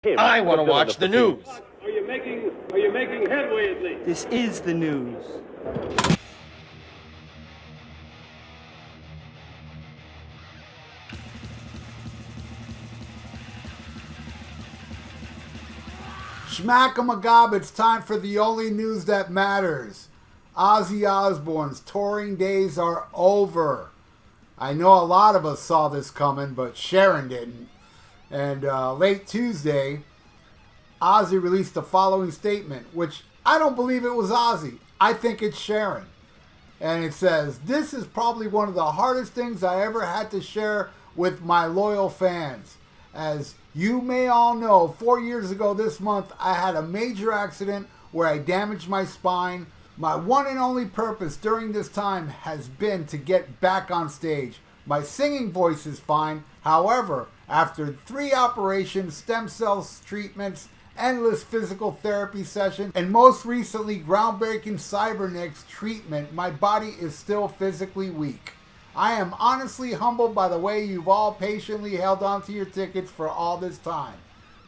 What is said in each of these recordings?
I want to watch the news. Are you making headway at least? This is the news. Schmack-a-magob, it's time for the only news that matters. Ozzy Osbourne's touring days are over. I know a lot of us saw this coming, but Sharon didn't. And late Tuesday, Ozzy released the following statement, which I don't believe it was Ozzy. I think it's Sharon. And it says, "This is probably one of the hardest things I ever had to share with my loyal fans. As you may all know, 4 years ago this month, I had a major accident where I damaged my spine. My one and only purpose during this time has been to get back on stage. My singing voice is fine. However, after 3 operations, stem cells treatments, endless physical therapy sessions, and most recently groundbreaking cybernetics treatment, my body is still physically weak. I am honestly humbled by the way you've all patiently held on to your tickets for all this time.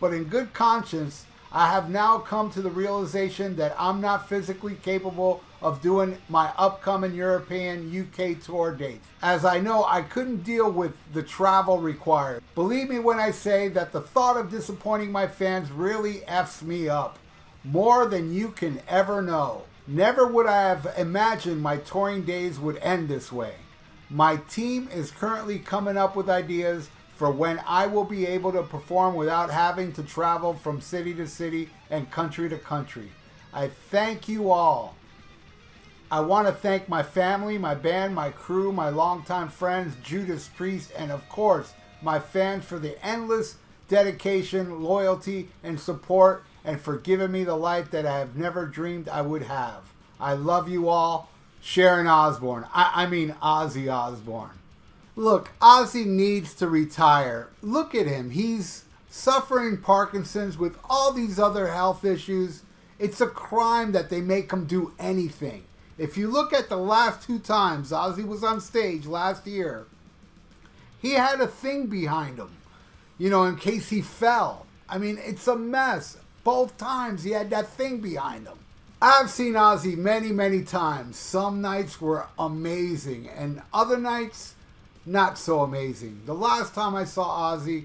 But in good conscience, I have now come to the realization that I'm not physically capable of doing my upcoming European UK tour dates, as I know I couldn't deal with the travel required. Believe me when I say that the thought of disappointing my fans really F's me up, more than you can ever know. Never would I have imagined my touring days would end this way. My team is currently coming up with ideas for when I will be able to perform without having to travel from city to city and country to country. I thank you all. I want to thank my family, my band, my crew, my longtime friends, Judas Priest, and of course, my fans for the endless dedication, loyalty, and support, and for giving me the life that I have never dreamed I would have. I love you all. Sharon Osbourne. I mean Ozzy Osbourne. Look, Ozzy needs to retire. Look at him. He's suffering Parkinson's with all these other health issues. It's a crime that they make him do anything. If you look at the last 2 times Ozzy was on stage last year, he had a thing behind him, you know, in case he fell. I mean, it's a mess. Both times he had that thing behind him. I've seen Ozzy many, many times. Some nights were amazing, and other nights, not so amazing. The last time I saw Ozzy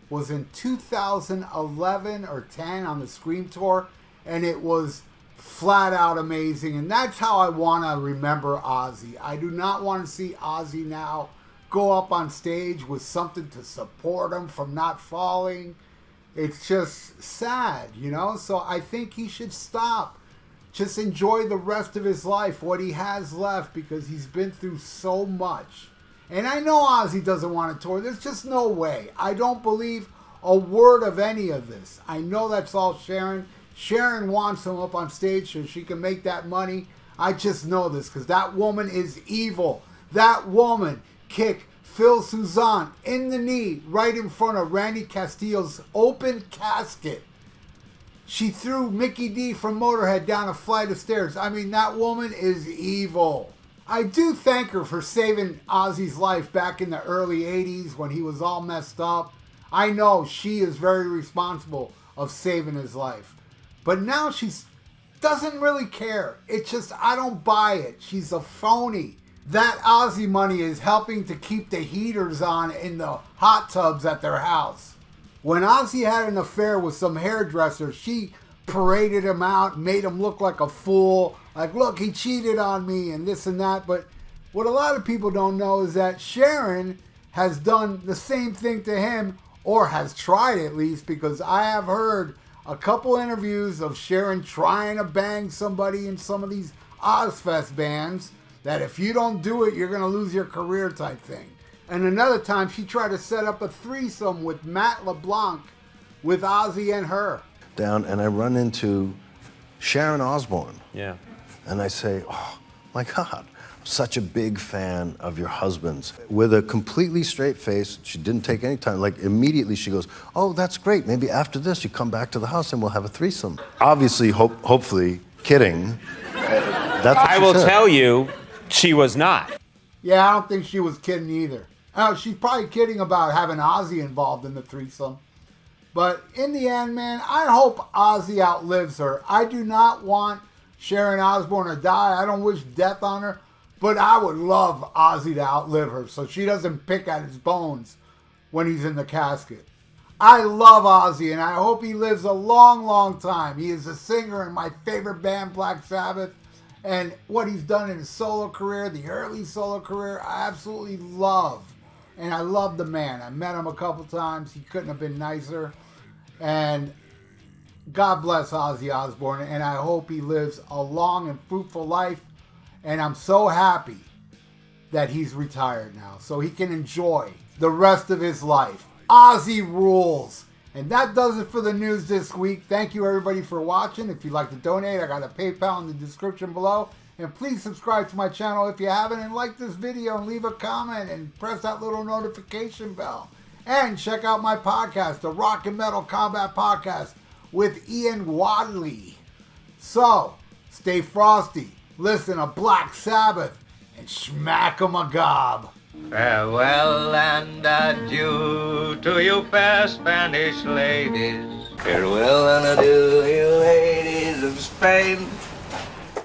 was in 2011 or 10 on the Scream Tour, and it was flat out amazing, and that's how I want to remember Ozzy. I do not want to see Ozzy now go up on stage with something to support him from not falling. It's just sad, you know? So I think he should stop. Just enjoy the rest of his life, what he has left, because he's been through so much. And I know Ozzy doesn't want to tour. There's just no way. I don't believe a word of any of this. I know that's all Sharon. Sharon wants him up on stage so she can make that money. I just know this because that woman is evil. That woman kicked Phil Suzanne in the knee right in front of Randy Castillo's open casket. She threw Mickey D from Motorhead down a flight of stairs. I mean, that woman is evil. I do thank her for saving Ozzy's life back in the early 80s when he was all messed up. I know she is very responsible of saving his life. But now she doesn't really care. It's just, I don't buy it. She's a phony. That Ozzy money is helping to keep the heaters on in the hot tubs at their house. When Ozzy had an affair with some hairdresser, she paraded him out, made him look like a fool. Like, look, he cheated on me and this and that. But what a lot of people don't know is that Sharon has done the same thing to him, or has tried at least, because I have heard a couple interviews of Sharon trying to bang somebody in some of these Ozfest bands, that if you don't do it, you're going to lose your career type thing. And another time, she tried to set up a threesome with Matt LeBlanc with Ozzy and her. Down, and I run into Sharon Osbourne. Yeah. And I say, oh, my God, I'm such a big fan of your husband's. With a completely straight face, she didn't take any time. Like, immediately she goes, oh, that's great. Maybe after this, you come back to the house and we'll have a threesome. Obviously, hopefully, kidding. That's what I will tell you, she was not. Yeah, I don't think she was kidding either. She's probably kidding about having Ozzy involved in the threesome. But in the end, man, I hope Ozzy outlives her. I do not want Sharon Osbourne to die. I don't wish death on her. But I would love Ozzy to outlive her so she doesn't pick at his bones when he's in the casket. I love Ozzy, and I hope he lives a long, long time. He is a singer in my favorite band, Black Sabbath. And what he's done in his solo career, the early solo career, I absolutely love. And I love the man. I met him a couple times. He couldn't have been nicer. And God bless Ozzy Osbourne. And I hope he lives a long and fruitful life. And I'm so happy that he's retired now, so he can enjoy the rest of his life. Ozzy rules. And that does it for the news this week. Thank you, everybody, for watching. If you'd like to donate, I got a PayPal in the description below. And please subscribe to my channel if you haven't, and like this video and leave a comment and press that little notification bell. And check out my podcast, the Rock and Metal Combat Podcast with Ian Wadley. So, stay frosty, listen to Black Sabbath, and smack 'em a gob. Farewell and adieu to you fair Spanish ladies. Farewell and adieu, you ladies of Spain.